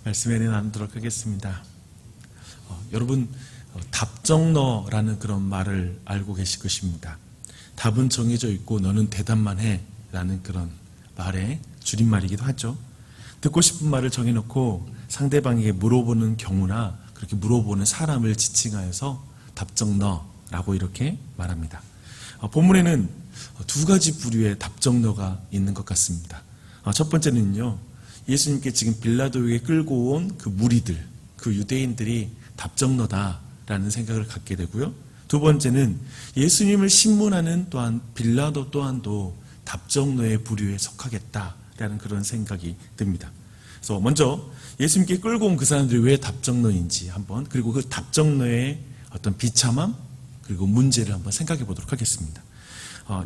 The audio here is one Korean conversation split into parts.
말씀에 나누도록 하겠습니다. 여러분, 답정너라는 그런 말을 알고 계실 것입니다. 답은 정해져 있고 너는 대답만 해 라는 그런 말의 줄임말이기도 하죠. 듣고 싶은 말을 정해놓고 상대방에게 물어보는 경우나 그렇게 물어보는 사람을 지칭하여서 답정너라고 이렇게 말합니다. 본문에는 두 가지 부류의 답정너가 있는 것 같습니다. 첫 번째는요, 예수님께 지금 빌라도에게 끌고 온 그 무리들, 그 유대인들이 답정너다라는 생각을 갖게 되고요. 두 번째는 예수님을 신문하는 또한 빌라도 또한도 답정너의 부류에 속하겠다라는 그런 생각이 듭니다. 그래서 먼저 예수님께 끌고 온 그 사람들이 왜 답정너인지 한번, 그리고 그 답정너의 어떤 비참함 그리고 문제를 한번 생각해 보도록 하겠습니다.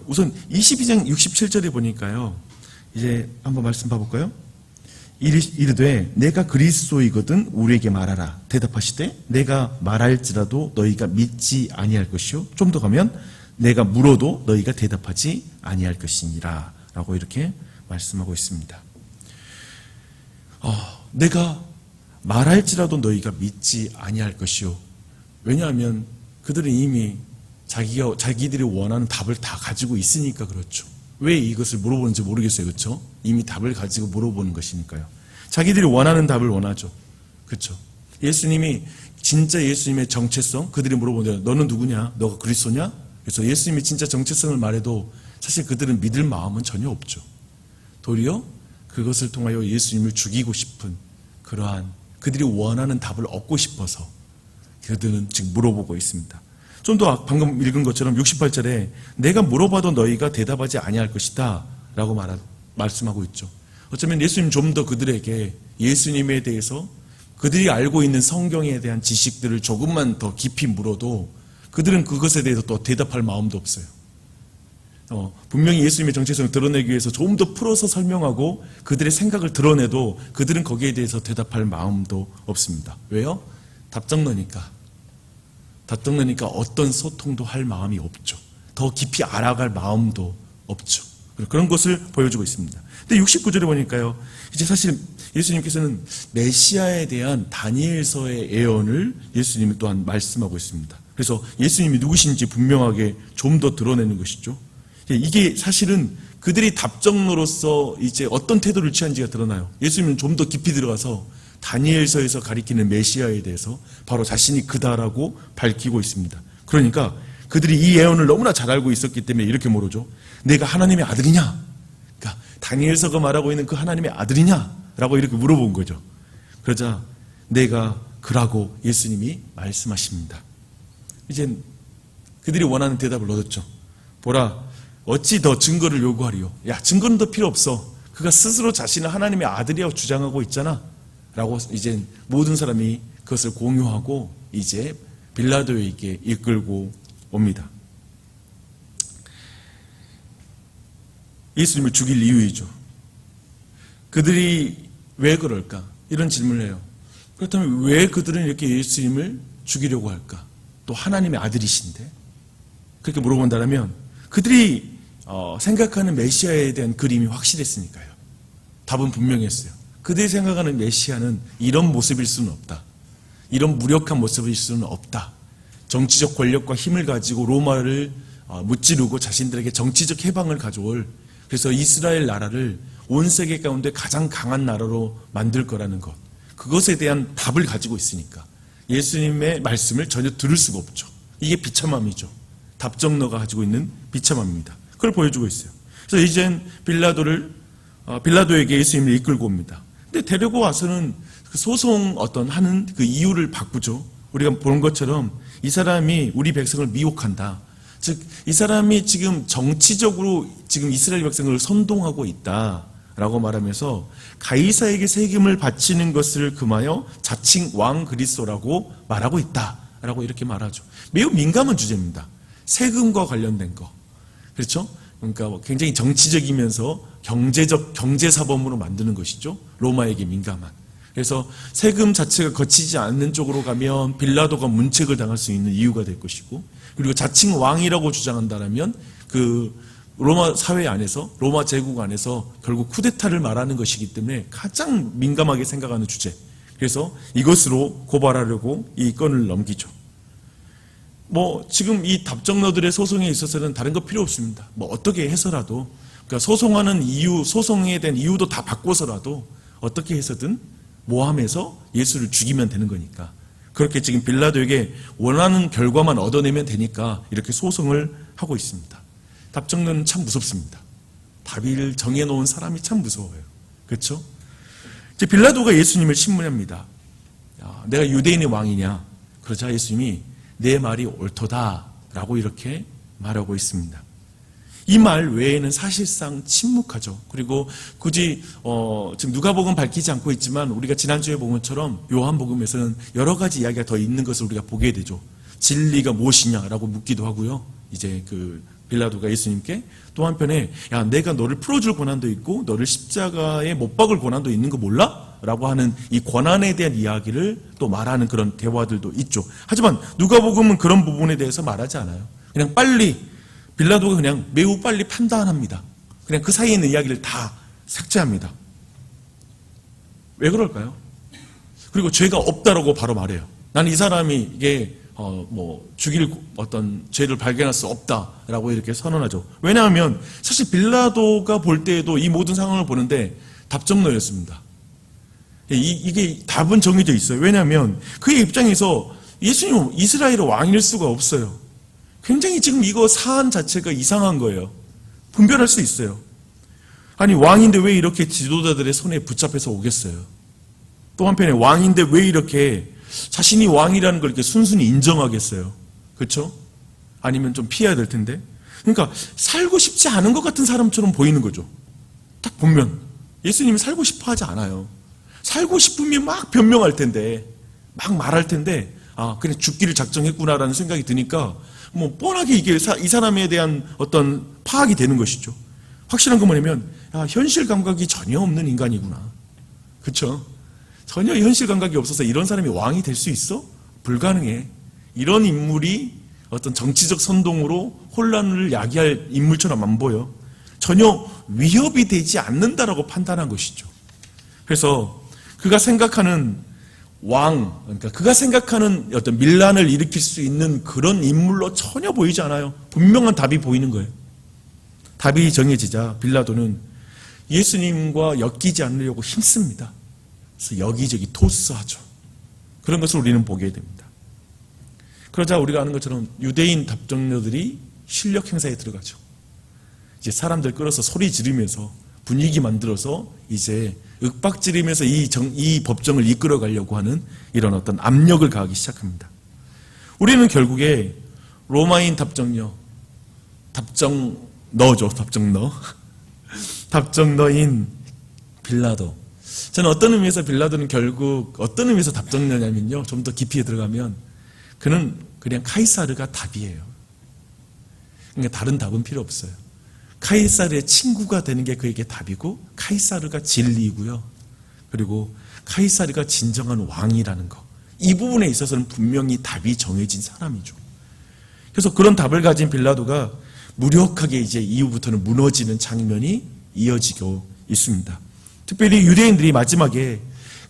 우선 22장 67절에 보니까요, 이제 한번 말씀 봐볼까요? 이르되 내가 그리스도이거든 우리에게 말하라. 대답하시되 내가 말할지라도 너희가 믿지 아니할 것이요, 좀 더 가면 내가 물어도 너희가 대답하지 아니할 것이니라 라고 이렇게 말씀하고 있습니다. 내가 말할지라도 너희가 믿지 아니할 것이요. 왜냐하면 그들은 이미 자기들이 원하는 답을 다 가지고 있으니까 그렇죠. 왜 이것을 물어보는지 모르겠어요. 그렇죠? 이미 답을 가지고 물어보는 것이니까요. 자기들이 원하는 답을 원하죠. 그렇죠? 예수님이 진짜 예수님의 정체성, 그들이 물어보는데 너는 누구냐? 너가 그리스도냐? 그래서 예수님이 진짜 정체성을 말해도 사실 그들은 믿을 마음은 전혀 없죠. 도리어 그것을 통하여 예수님을 죽이고 싶은 그러한 그들이 원하는 답을 얻고 싶어서 그들은 지금 물어보고 있습니다. 좀 더 방금 읽은 것처럼 68절에 내가 물어봐도 너희가 대답하지 아니할 것이다 라고 말씀하고 있죠. 어쩌면 예수님 좀 더 그들에게 예수님에 대해서 그들이 알고 있는 성경에 대한 지식들을 조금만 더 깊이 물어도 그들은 그것에 대해서 또 대답할 마음도 없어요. 분명히 예수님의 정체성을 드러내기 위해서 조금 더 풀어서 설명하고 그들의 생각을 드러내도 그들은 거기에 대해서 대답할 마음도 없습니다. 왜요? 답정너니까 어떤 소통도 할 마음이 없죠. 더 깊이 알아갈 마음도 없죠. 그런 것을 보여주고 있습니다. 근데 69절에 보니까요, 이제 사실 예수님께서는 메시아에 대한 다니엘서의 예언을 예수님이 또한 말씀하고 있습니다. 그래서 예수님이 누구신지 분명하게 좀 더 드러내는 것이죠. 이게 사실은 그들이 답정너로서 이제 어떤 태도를 취한지가 드러나요. 예수님은 좀 더 깊이 들어가서 다니엘서에서 가리키는 메시아에 대해서 바로 자신이 그다라고 밝히고 있습니다. 그러니까 그들이 이 예언을 너무나 잘 알고 있었기 때문에 이렇게 물어죠. 내가 하나님의 아들이냐? 그러니까 다니엘서가 말하고 있는 그 하나님의 아들이냐? 라고 이렇게 물어본 거죠. 그러자 내가 그라고 예수님이 말씀하십니다. 이제 그들이 원하는 대답을 얻었죠. 보라, 어찌 더 증거를 요구하리요? 야, 증거는 더 필요 없어. 그가 스스로 자신을 하나님의 아들이라고 주장하고 있잖아 라고 이제 모든 사람이 그것을 공유하고 이제 빌라도에게 이끌고 옵니다. 예수님을 죽일 이유이죠. 그들이 왜 그럴까? 이런 질문을 해요. 그렇다면 왜 그들은 이렇게 예수님을 죽이려고 할까? 또 하나님의 아들이신데? 그렇게 물어본다면 그들이 생각하는 메시아에 대한 그림이 확실했으니까요. 답은 분명했어요. 그들이 생각하는 메시아는 이런 모습일 수는 없다. 이런 무력한 모습일 수는 없다. 정치적 권력과 힘을 가지고 로마를 무찌르고 자신들에게 정치적 해방을 가져올, 그래서 이스라엘 나라를 온 세계 가운데 가장 강한 나라로 만들 거라는 것, 그것에 대한 답을 가지고 있으니까 예수님의 말씀을 전혀 들을 수가 없죠. 이게 비참함이죠. 답정너가 가지고 있는 비참함입니다. 그걸 보여주고 있어요. 그래서 이젠 빌라도에게 예수님을 이끌고 옵니다. 근데 데리고 와서는 그 소송 하는 그 이유를 바꾸죠. 우리가 본 것처럼 이 사람이 우리 백성을 미혹한다. 즉, 이 사람이 지금 정치적으로 지금 이스라엘 백성을 선동하고 있다라고 말하면서 가이사에게 세금을 바치는 것을 금하여 자칭 왕 그리스도라고 말하고 있다라고 이렇게 말하죠. 매우 민감한 주제입니다. 세금과 관련된 거. 그렇죠? 그러니까 굉장히 정치적이면서 경제사범으로 만드는 것이죠. 로마에게 민감한. 그래서 세금 자체가 거치지 않는 쪽으로 가면 빌라도가 문책을 당할 수 있는 이유가 될 것이고, 그리고 자칭 왕이라고 주장한다면 그 로마 사회 안에서, 로마 제국 안에서 결국 쿠데타를 말하는 것이기 때문에 가장 민감하게 생각하는 주제. 그래서 이것으로 고발하려고 이 건을 넘기죠. 지금 이 답정너들의 소송에 있어서는 다른 거 필요 없습니다. 어떻게 해서라도, 그러니까 소송하는 이유, 소송에 대한 이유도 다 바꿔서라도 어떻게 해서든 모함해서 예수를 죽이면 되는 거니까. 그렇게 지금 빌라도에게 원하는 결과만 얻어내면 되니까 이렇게 소송을 하고 있습니다. 답정너는 참 무섭습니다. 답을 정해놓은 사람이 참 무서워요. 그렇죠? 이제 빌라도가 예수님을 신문합니다. 내가 유대인의 왕이냐? 그러자 예수님이 내 말이 옳도다라고 이렇게 말하고 있습니다. 이 말 외에는 사실상 침묵하죠. 그리고 굳이 지금 누가복음 밝히지 않고 있지만 우리가 지난주에 본 것처럼 요한복음에서는 여러 가지 이야기가 더 있는 것을 우리가 보게 되죠. 진리가 무엇이냐라고 묻기도 하고요. 이제 빌라도가 예수님께 또 한편에 내가 너를 풀어줄 권한도 있고 너를 십자가에 못 박을 권한도 있는 거 몰라? 라고 하는 이 권한에 대한 이야기를 또 말하는 그런 대화들도 있죠. 하지만 누가복음은 그런 부분에 대해서 말하지 않아요. 그냥 빌라도가 그냥 매우 빨리 판단합니다. 그냥 그 사이에 있는 이야기를 다 삭제합니다. 왜 그럴까요? 그리고 죄가 없다라고 바로 말해요. 나는 이 사람이 이게 죽일 어떤 죄를 발견할 수 없다라고 이렇게 선언하죠. 왜냐하면 사실 빌라도가 볼 때에도 이 모든 상황을 보는데 답정너였습니다. 이게 답은 정해져 있어요. 왜냐하면 그의 입장에서 예수님은 이스라엘의 왕일 수가 없어요. 굉장히 지금 이거 사안 자체가 이상한 거예요. 분별할 수 있어요. 아니 왕인데 왜 이렇게 지도자들의 손에 붙잡혀서 오겠어요? 또 한편에 왕인데 왜 이렇게 자신이 왕이라는 걸 이렇게 순순히 인정하겠어요? 그렇죠? 아니면 좀 피해야 될 텐데. 그러니까 살고 싶지 않은 것 같은 사람처럼 보이는 거죠. 딱 보면 예수님이 살고 싶어 하지 않아요. 살고 싶으면 막 변명할 텐데, 막 말할 텐데, 그냥 죽기를 작정했구나라는 생각이 드니까 뻔하게 이게 이 사람에 대한 어떤 파악이 되는 것이죠. 확실한 건 뭐냐면 현실 감각이 전혀 없는 인간이구나. 그렇죠? 전혀 현실 감각이 없어서 이런 사람이 왕이 될 수 있어? 불가능해. 이런 인물이 어떤 정치적 선동으로 혼란을 야기할 인물처럼 안 보여. 전혀 위협이 되지 않는다라고 판단한 것이죠. 그래서 그가 생각하는 그러니까 그가 생각하는 어떤 밀란을 일으킬 수 있는 그런 인물로 전혀 보이지 않아요. 분명한 답이 보이는 거예요. 답이 정해지자 빌라도는 예수님과 엮이지 않으려고 힘씁니다. 그래서 여기저기 토스하죠. 그런 것을 우리는 보게 됩니다. 그러자 우리가 아는 것처럼 유대인 답정너들이 실력 행사에 들어가죠. 이제 사람들 끌어서 소리 지르면서 분위기 만들어서 이제 윽박지르면서 이 법정을 이끌어 가려고 하는 이런 어떤 압력을 가하기 시작합니다. 우리는 결국에 로마인 답정너죠. 답정너인 빌라도. 저는 어떤 의미에서 빌라도는 결국 어떤 의미에서 답정너냐면요. 좀 더 깊이 들어가면 그는 그냥 카이사르가 답이에요. 그러니까 다른 답은 필요 없어요. 카이사르의 친구가 되는 게 그에게 답이고 카이사르가 진리이고요. 그리고 카이사르가 진정한 왕이라는 거. 이 부분에 있어서는 분명히 답이 정해진 사람이죠. 그래서 그런 답을 가진 빌라도가 무력하게 이제 이후부터는 무너지는 장면이 이어지고 있습니다. 특별히 유대인들이 마지막에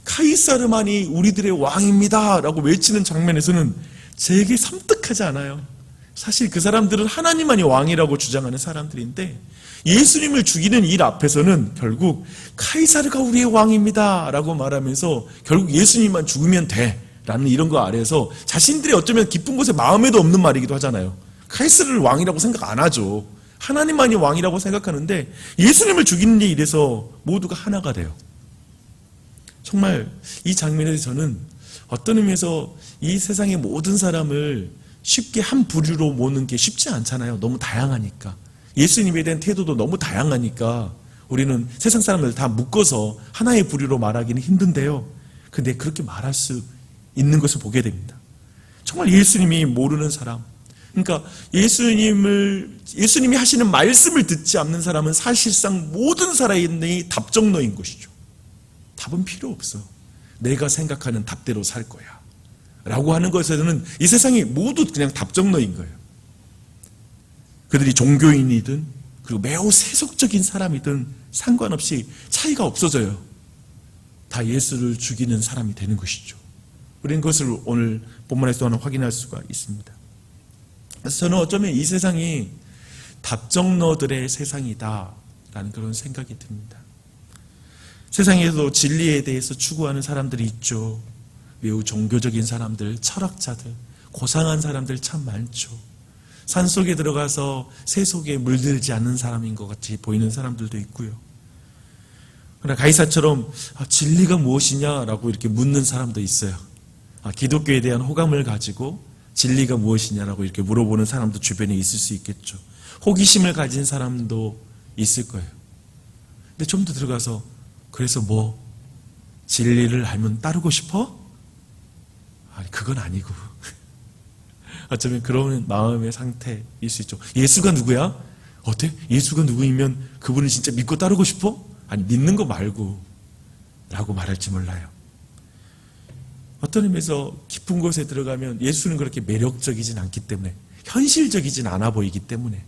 카이사르만이 우리들의 왕입니다 라고 외치는 장면에서는 되게 섬뜩하지 않아요. 사실 그 사람들은 하나님만이 왕이라고 주장하는 사람들인데 예수님을 죽이는 일 앞에서는 결국 카이사르가 우리의 왕입니다 라고 말하면서 결국 예수님만 죽으면 돼 라는 이런 거 아래에서 자신들이 어쩌면 깊은 곳에 마음에도 없는 말이기도 하잖아요. 카이사르를 왕이라고 생각 안 하죠. 하나님만이 왕이라고 생각하는데 예수님을 죽이는 일에서 모두가 하나가 돼요. 정말 이 장면에서 저는 어떤 의미에서 이 세상의 모든 사람을 쉽게 한 부류로 모는 게 쉽지 않잖아요. 너무 다양하니까. 예수님에 대한 태도도 너무 다양하니까 우리는 세상 사람들 다 묶어서 하나의 부류로 말하기는 힘든데요. 근데 그렇게 말할 수 있는 것을 보게 됩니다. 정말 예수님이 모르는 사람, 그러니까 예수님이 하시는 말씀을 듣지 않는 사람은 사실상 모든 사람이 답정너인 것이죠. 답은 필요 없어. 내가 생각하는 답대로 살 거야 라고 하는 것에서는 이 세상이 모두 그냥 답정너인 거예요. 그들이 종교인이든 그리고 매우 세속적인 사람이든 상관없이 차이가 없어져요. 다 예수를 죽이는 사람이 되는 것이죠. 우리는 그것을 오늘 본문에서 확인할 수가 있습니다. 그래서 저는 어쩌면 이 세상이 답정너들의 세상이다라는 그런 생각이 듭니다. 세상에도 진리에 대해서 추구하는 사람들이 있죠. 매우 종교적인 사람들, 철학자들, 고상한 사람들 참 많죠. 산속에 들어가서 새 속에 물들지 않는 사람인 것 같이 보이는 사람들도 있고요. 그러나 가이사처럼 진리가 무엇이냐라고 이렇게 묻는 사람도 있어요. 기독교에 대한 호감을 가지고 진리가 무엇이냐라고 이렇게 물어보는 사람도 주변에 있을 수 있겠죠. 호기심을 가진 사람도 있을 거예요. 근데 좀 더 들어가서 그래서 뭐 진리를 알면 따르고 싶어? 아니 그건 아니고 어쩌면 그런 마음의 상태일 수 있죠. 예수가 누구야? 어때? 예수가 누구이면 그분을 진짜 믿고 따르고 싶어? 아니 믿는 거 말고 라고 말할지 몰라요. 어떤 의미에서 깊은 곳에 들어가면 예수는 그렇게 매력적이진 않기 때문에, 현실적이진 않아 보이기 때문에,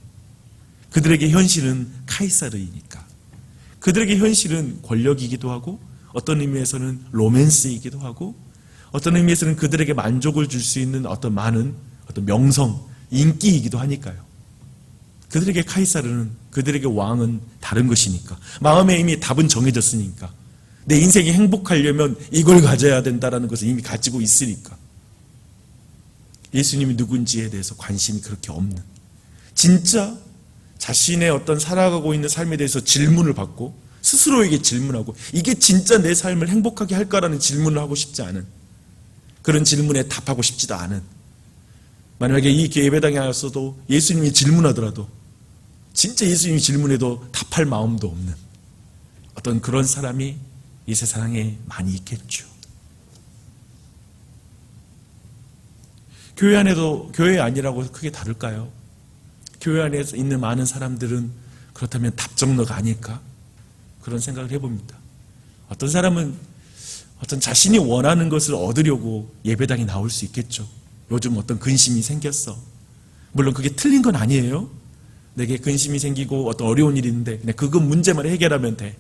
그들에게 현실은 카이사르이니까, 그들에게 현실은 권력이기도 하고 어떤 의미에서는 로맨스이기도 하고 어떤 의미에서는 그들에게 만족을 줄 수 있는 어떤 많은 어떤 명성, 인기이기도 하니까요. 그들에게 카이사르는, 그들에게 왕은 다른 것이니까, 마음에 이미 답은 정해졌으니까, 내 인생이 행복하려면 이걸 가져야 된다는 것을 이미 가지고 있으니까 예수님이 누군지에 대해서 관심이 그렇게 없는, 진짜 자신의 어떤 살아가고 있는 삶에 대해서 질문을 받고 스스로에게 질문하고 이게 진짜 내 삶을 행복하게 할까라는 질문을 하고 싶지 않은, 그런 질문에 답하고 싶지도 않은, 만약에 이 예배당에 와서도 예수님이 질문하더라도 진짜 예수님이 질문해도 답할 마음도 없는 어떤 그런 사람이 이 세상에 많이 있겠죠. 교회 안에도, 교회 아니라고 크게 다를까요? 교회 안에 있는 많은 사람들은 그렇다면 답정너가 아닐까? 그런 생각을 해봅니다. 어떤 사람은 어떤 자신이 원하는 것을 얻으려고 예배당에 나올 수 있겠죠. 요즘 어떤 근심이 생겼어. 물론 그게 틀린 건 아니에요. 내게 근심이 생기고 어떤 어려운 일이 있는데 그냥 그거 문제만 해결하면 돼.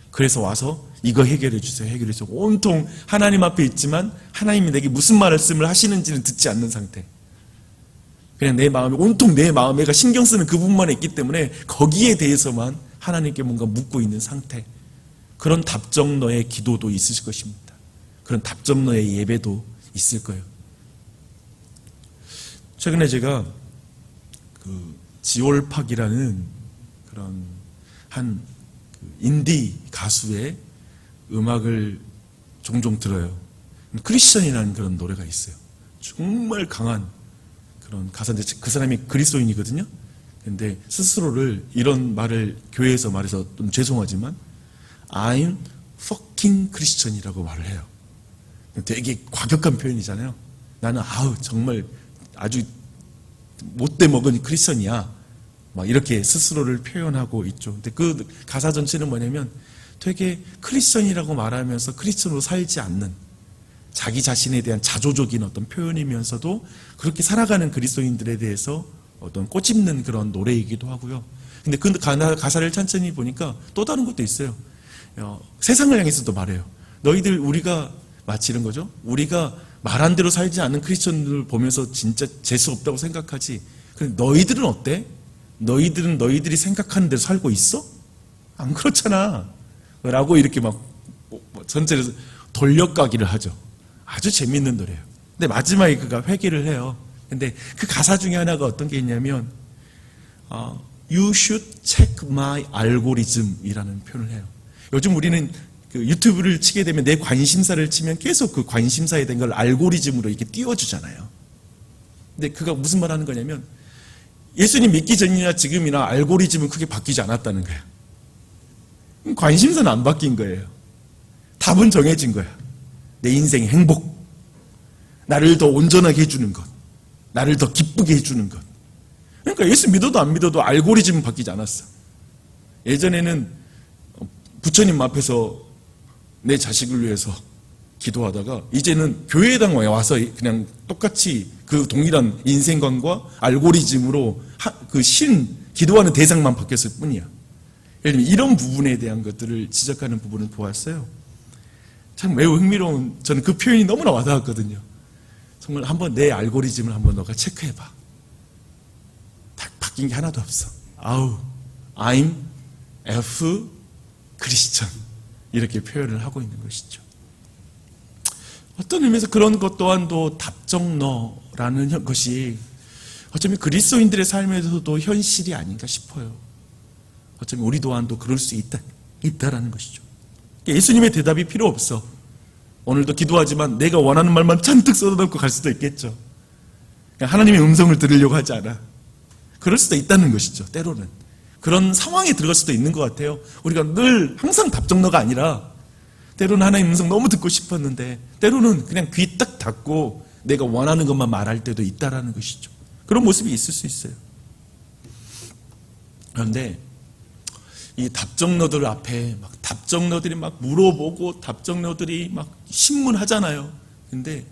그래서 와서 이거 해결해 주세요. 해결해 주세요. 온통 하나님 앞에 있지만 하나님이 내게 무슨 말씀을 하시는지는 듣지 않는 상태. 그냥 내 마음이, 온통 내 마음에가 신경 쓰는 그 부분만 있기 때문에 거기에 대해서만 하나님께 뭔가 묻고 있는 상태. 그런 답정너의 기도도 있으실 것입니다. 그런 답정너의 예배도 있을 거예요. 최근에 제가 지올팍이라는 그런 한 인디 가수의 음악을 종종 들어요. 크리스천이라는 그런 노래가 있어요. 정말 강한 그런 가사인데 그 사람이 그리스도인이거든요. 근데 스스로를 이런 말을 교회에서 말해서 좀 죄송하지만 I'm fucking Christian이라고 말을 해요. 되게 과격한 표현이잖아요. 나는 정말 아주 못돼 먹은 크리스천이야. 막 이렇게 스스로를 표현하고 있죠. 근데 그 가사 전체는 뭐냐면 되게 크리스천이라고 말하면서 크리스천으로 살지 않는, 자기 자신에 대한 자조적인 어떤 표현이면서도 그렇게 살아가는 그리스도인들에 대해서 어떤 꼬집는 그런 노래이기도 하고요. 근데 그 가사를 천천히 보니까 또 다른 것도 있어요. 세상을 향해서도 말해요. 너희들, 우리가 마치 이런 거죠. 우리가 말한 대로 살지 않는 크리스천들을 보면서 진짜 재수 없다고 생각하지. 근데 너희들은 어때? 너희들은 너희들이 생각하는 대로 살고 있어? 안 그렇잖아. 라고 이렇게 막 전체를 돌려가기를 하죠. 아주 재밌는 노래예요. 근데 마지막에 그가 회개를 해요. 근데 그 가사 중에 하나가 어떤 게 있냐면 You should check my algorithm이라는 표현을 해요. 요즘 우리는 그 유튜브를 치게 되면 내 관심사를 치면 계속 그 관심사에 대한 걸 알고리즘으로 이렇게 띄워주잖아요. 근데 그가 무슨 말 하는 거냐면 예수님 믿기 전이나 지금이나 알고리즘은 크게 바뀌지 않았다는 거예요. 관심사는 안 바뀐 거예요. 답은 정해진 거야. 내 인생의 행복, 나를 더 온전하게 해주는 것, 나를 더 기쁘게 해주는 것. 그러니까 예수 믿어도 안 믿어도 알고리즘은 바뀌지 않았어. 예전에는 부처님 앞에서 내 자식을 위해서 기도하다가 이제는 교회당 와서 그냥 똑같이 그 동일한 인생관과 알고리즘으로 그 기도하는 대상만 바뀌었을 뿐이야. 예를 들면 이런 부분에 대한 것들을 지적하는 부분을 보았어요. 참 매우 흥미로운, 저는 그 표현이 너무나 와닿았거든요. 정말 한번 내 알고리즘을 한번 너가 체크해봐. 바뀐 게 하나도 없어. I'm F 크리스천, 이렇게 표현을 하고 있는 것이죠. 어떤 의미에서 그런 것 또한도 답정너라는 것이 어쩌면 그리스도인들의 삶에서도 현실이 아닌가 싶어요. 어쩌면 우리 또한도 그럴 수 있다라는 것이죠. 예수님의 대답이 필요 없어. 오늘도 기도하지만 내가 원하는 말만 잔뜩 쏟아놓고 갈 수도 있겠죠. 하나님의 음성을 들으려고 하지 않아. 그럴 수도 있다는 것이죠. 때로는 그런 상황에 들어갈 수도 있는 것 같아요. 우리가 늘 항상 답정너가 아니라 때로는 하나님의 음성 너무 듣고 싶었는데 때로는 그냥 귀 딱 닫고 내가 원하는 것만 말할 때도 있다라는 것이죠. 그런 모습이 있을 수 있어요. 그런데 이 답정너들 앞에 답정너들이 막 물어보고 답정너들이 막 신문하잖아요. 근데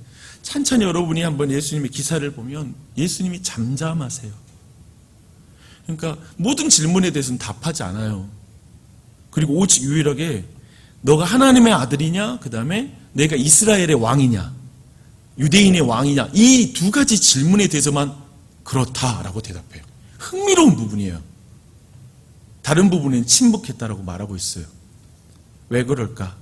찬찬히 여러분이 한번 예수님의 기사를 보면 예수님이 잠잠하세요. 그러니까 모든 질문에 대해서는 답하지 않아요. 그리고 오직 유일하게 너가 하나님의 아들이냐, 그 다음에 내가 이스라엘의 왕이냐, 유대인의 왕이냐, 이 두 가지 질문에 대해서만 그렇다라고 대답해요. 흥미로운 부분이에요. 다른 부분은 침묵했다라고 말하고 있어요. 왜 그럴까?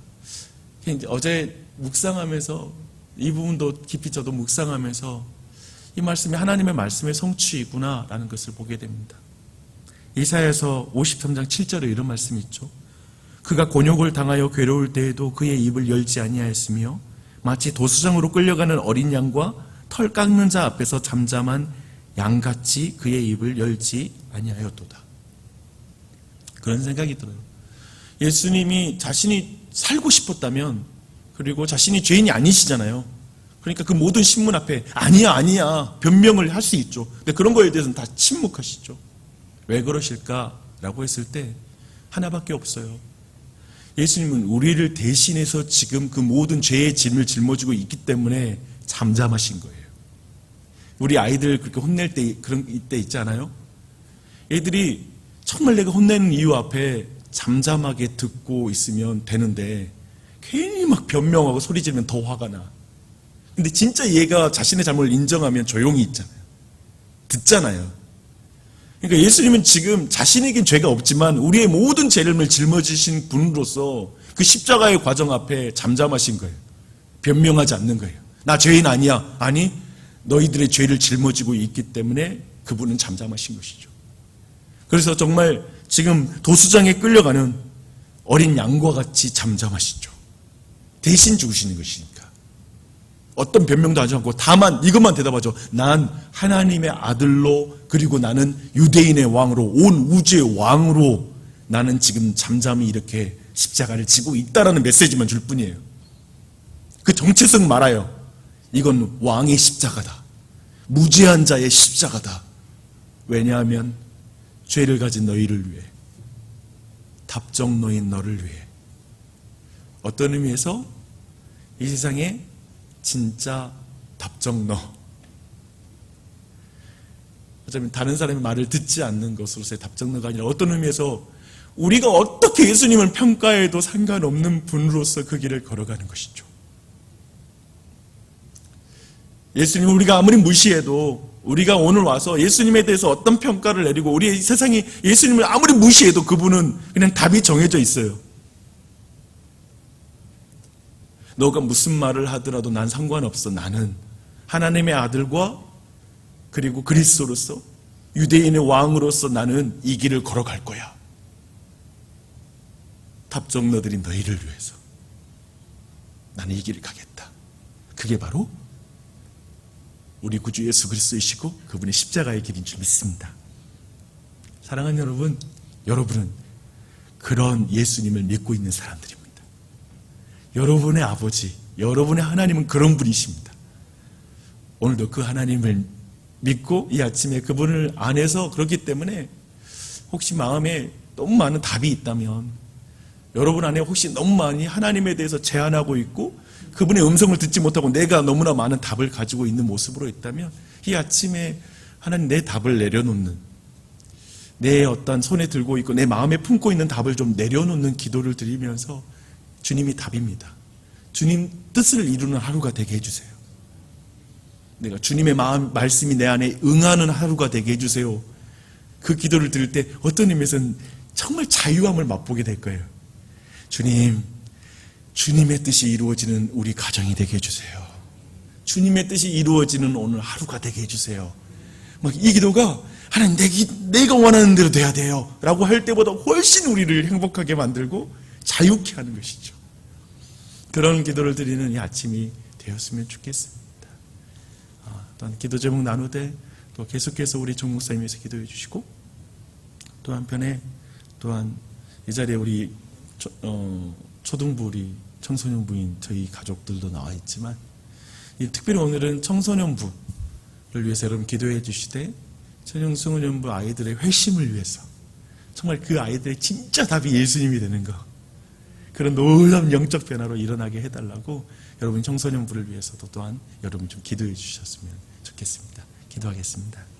이제 어제 묵상하면서 이 부분도 깊이 저도 묵상하면서 이 말씀이 하나님의 말씀의 성취이구나라는 것을 보게 됩니다. 이사야서 53장 7절에 이런 말씀이 있죠. 그가 곤욕을 당하여 괴로울 때에도 그의 입을 열지 아니하였으며 마치 도수장으로 끌려가는 어린 양과 털 깎는 자 앞에서 잠잠한 양같이 그의 입을 열지 아니하였도다. 그런 생각이 들어요. 예수님이 자신이 살고 싶었다면, 그리고 자신이 죄인이 아니시잖아요. 그러니까 그 모든 신문 앞에 아니야 변명을 할 수 있죠. 근데 그런 거에 대해서는 다 침묵하시죠. 왜 그러실까라고 했을 때 하나밖에 없어요. 예수님은 우리를 대신해서 지금 그 모든 죄의 짐을 짊어지고 있기 때문에 잠잠하신 거예요. 우리 아이들 그렇게 혼낼 때 그런 때 있잖아요. 애들이 정말 내가 혼내는 이유 앞에 잠잠하게 듣고 있으면 되는데 괜히 막 변명하고 소리 지르면 더 화가 나. 근데 진짜 얘가 자신의 잘못을 인정하면 조용히 있잖아요. 듣잖아요. 그러니까 예수님은 지금 자신에겐 죄가 없지만 우리의 모든 죄를 짊어지신 분으로서 그 십자가의 과정 앞에 잠잠하신 거예요. 변명하지 않는 거예요. 나 죄인 아니야. 아니, 너희들의 죄를 짊어지고 있기 때문에 그분은 잠잠하신 것이죠. 그래서 정말 지금 도수장에 끌려가는 어린 양과 같이 잠잠하시죠. 대신 죽으시는 것이니까. 어떤 변명도 하지 않고 다만 이것만 대답하죠. 난 하나님의 아들로, 그리고 나는 유대인의 왕으로, 온 우주의 왕으로 나는 지금 잠잠히 이렇게 십자가를 지고 있다라는 메시지만 줄 뿐이에요. 그 정체성 말아요. 이건 왕의 십자가다. 무죄한 자의 십자가다. 왜냐하면 죄를 가진 너희를 위해, 답정너인 너를 위해. 어떤 의미에서 이 세상에 진짜 답정너, 어쩌면 다른 사람의 말을 듣지 않는 것으로서의 답정너가 아니라 어떤 의미에서 우리가 어떻게 예수님을 평가해도 상관없는 분으로서 그 길을 걸어가는 것이죠. 예수님을 우리가 아무리 무시해도, 우리가 오늘 와서 예수님에 대해서 어떤 평가를 내리고 우리 세상이 예수님을 아무리 무시해도 그분은 그냥 답이 정해져 있어요. 너가 무슨 말을 하더라도 난 상관없어. 나는 하나님의 아들과 그리고 그리스도로서, 유대인의 왕으로서 나는 이 길을 걸어갈 거야. 답정너들이 너희를 위해서 나는 이 길을 가겠다. 그게 바로 우리 구주 예수 그리스도이시고 그분의 십자가의 길인 줄 믿습니다. 사랑하는 여러분, 여러분은 그런 예수님을 믿고 있는 사람들입니다. 여러분의 아버지, 여러분의 하나님은 그런 분이십니다. 오늘도 그 하나님을 믿고 이 아침에 그분을 안에서, 그렇기 때문에 혹시 마음에 너무 많은 답이 있다면, 여러분 안에 혹시 너무 많이 하나님에 대해서 제한하고 있고 그분의 음성을 듣지 못하고 내가 너무나 많은 답을 가지고 있는 모습으로 있다면, 이 아침에 하나님 내 답을 내려놓는, 내 어떤 손에 들고 있고 내 마음에 품고 있는 답을 좀 내려놓는 기도를 드리면서 주님이 답입니다. 주님 뜻을 이루는 하루가 되게 해주세요. 내가 주님의 말씀이 내 안에 응하는 하루가 되게 해주세요. 그 기도를 들을 때 어떤 의미에서는 정말 자유함을 맛보게 될 거예요. 주님, 주님의 뜻이 이루어지는 우리 가정이 되게 해주세요. 주님의 뜻이 이루어지는 오늘 하루가 되게 해주세요. 막 이 기도가 하나님 내가 원하는 대로 돼야 돼요 라고 할 때보다 훨씬 우리를 행복하게 만들고 자유케 하는 것이죠. 그런 기도를 드리는 이 아침이 되었으면 좋겠습니다. 또한 기도 제목 나누되 또 계속해서 우리 정 목사님께서 기도해 주시고, 또 한편에 또한 이 자리에 우리 초등부 우리 청소년 부인 저희 가족들도 나와 있지만, 특별히 오늘은 청소년부를 위해서 여러분 기도해 주시되, 청소년부 아이들의 회심을 위해서 정말 그 아이들의 진짜 답이 예수님이 되는 것, 그런 놀라운 영적 변화로 일어나게 해달라고 여러분 청소년부를 위해서도 또한 여러분 좀 기도해 주셨으면 좋겠습니다. 기도하겠습니다.